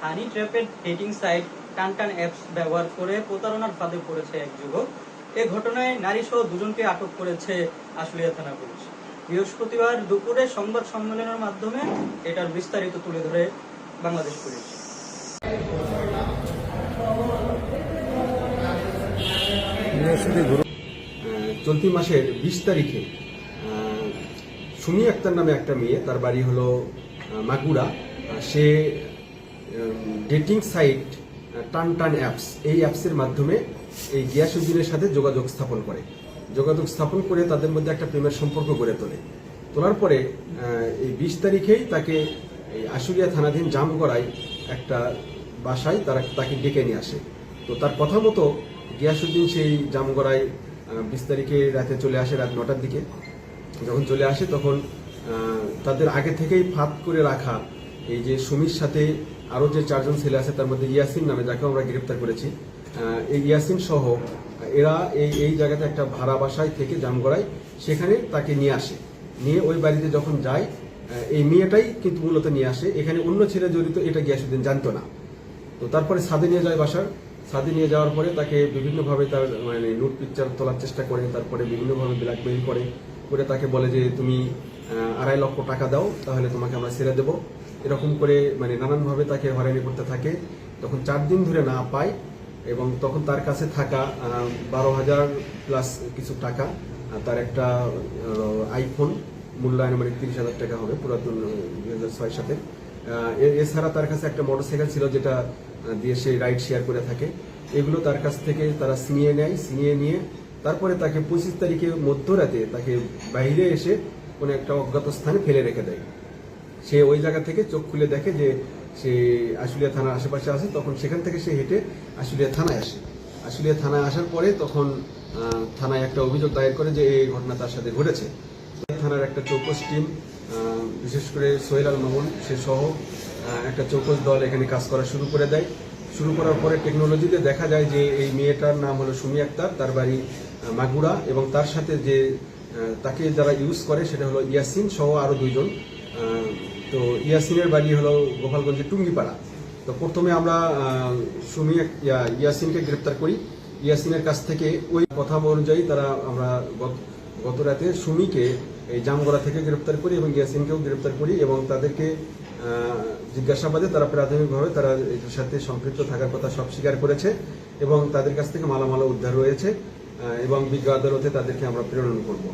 হানি ট্র্যাপের dating site টানটান apps ব্যবহার করে প্রতারণার ফাঁদে পড়েছে এক যুবক। এ ঘটনায় নারীসহ দুজনকে আটক করেছে আশুলিয়া থানা পুলিশ। বৃহস্পতিবার দুপুরে সংবাদ সম্মেলনের মাধ্যমে এটার বিস্তারিত তুলে ধরে বাংলাদেশ পুলিশ। চলতি মাসের 20 তারিখে সুমি আক্তার নামে একটা মেয়ে, তার বাড়ি হলো মাগুরা। সে ডেটিং সাইট টানটান অ্যাপস, এই অ্যাপসের মাধ্যমে এই গিয়াসউদ্দিনের সাথে যোগাযোগ স্থাপন করে তাদের মধ্যে একটা প্রেমের সম্পর্ক গড়ে তোলার পরে এই 20 তারিখেই তাকে আশুলিয়া থানাধীন জামগড়ায় একটা বাসায় তাকে ডেকে নিয়ে আসে। তো তার কথা মতো গিয়াসউদ্দিন সেই জামগড়ায় 20 তারিখে রাতে চলে আসে, রাত 9টার দিকে। যখন চলে আসে তখন তাদের আগে থেকেই ফাঁদ করে রাখা এই যে সুমির সাথে আরো যে 4 জন ছেলে আছে, তার মধ্যে ইয়াসিন নামে, যাকে আমরা গ্রেপ্তার করেছি, এই ইয়াসিন সহ এরা এই জায়গাতে একটা ভাড়া বাসায় থেকে জামগড়ায় সেখানে তাকে নিয়ে আসে। নিয়ে ওই বাড়িতে যখন যায়, এই মেয়েটাই কিন্তু মূলত নিয়ে আসে। এখানে অন্য ছেলে জড়িত এটা গিয়াসউদ্দিন জানতো না। তো তারপরে ছাদে নিয়ে যায়, ছাদে নিয়ে যাওয়ার পরে তাকে বিভিন্নভাবে তার নুড পিকচার তোলার চেষ্টা করে, তারপরে বিভিন্নভাবে ব্ল্যাকমেইল করে তাকে বলে যে তুমি 2.5 লক্ষ টাকা দাও, তাহলে তোমাকে আমরা ছেড়ে দেবো। এরকম করে নানানভাবে তাকে হয়রানি করতে থাকে। তখন 4 দিন ধরে না পায় এবং তখন তার কাছে থাকা 12,000 প্লাস কিছু টাকা, তার একটা আইফোন মূল্য আনুমানিক 30,000 টাকা হবে, পুরাতন 2006 সালে। এছাড়া তার কাছে একটা মোটরসাইকেল ছিল, যেটা দিয়ে সে রাইড শেয়ার করে থাকে। এগুলো তার কাছ থেকে তারা ছিনিয়ে নিয়ে তারপরে তাকে 25 তারিখে মধ্যরাতে তাকে বাইরে এসে কোনো একটা অজ্ঞাত স্থানে ফেলে রেখে দেয়। সে ওই জায়গা থেকে চোখ খুলে দেখে যে সে আশুলিয়া থানার আশেপাশে আছে। তখন সেখান থেকে সে হেঁটে আশুলিয়া থানায় আসে। আশুলিয়া থানায় আসার পরে তখন থানায় একটা অভিযোগ দায়ের করে যে এই ঘটনা তার সাথে ঘটেছে। থানার একটা চৌকস টিম, বিশেষ করে সোহেল আল মামুন সে সহ একটা চৌকস দল এখানে কাজ করা শুরু করার পরে টেকনোলজিতে দেখা যায় যে এই মেয়েটার নাম হলো সুমি আক্তার, তার বাড়ি মাগুরা, এবং তার সাথে যে তাকে যারা ইউজ করে সেটা হলো ইয়াসিন সহ আরো 2 জন। তো ইয়াসিনের বাড়ি হলো গোপালগঞ্জের টুঙ্গিপাড়া। তো প্রথমে আমরা ইয়াসিনকে গ্রেপ্তার করি। ইয়াসিনের কাছ থেকে ওই কথা অনুযায়ী আমরা গত রাতে সুমিকে এই জামগড়া থেকে গ্রেপ্তার করি এবং ইয়াসিনকেও গ্রেপ্তার করি, এবং তাদেরকে জিজ্ঞাসাবাদে তারা প্রাথমিকভাবে তারা এর সাথে সম্পৃক্ত থাকার কথা সব স্বীকার করেছে, এবং তাদের কাছ থেকে মালামাল উদ্ধার হয়েছে, এবং বিজ্ঞ আদালতে তাদেরকে আমরা প্রেরণ করব।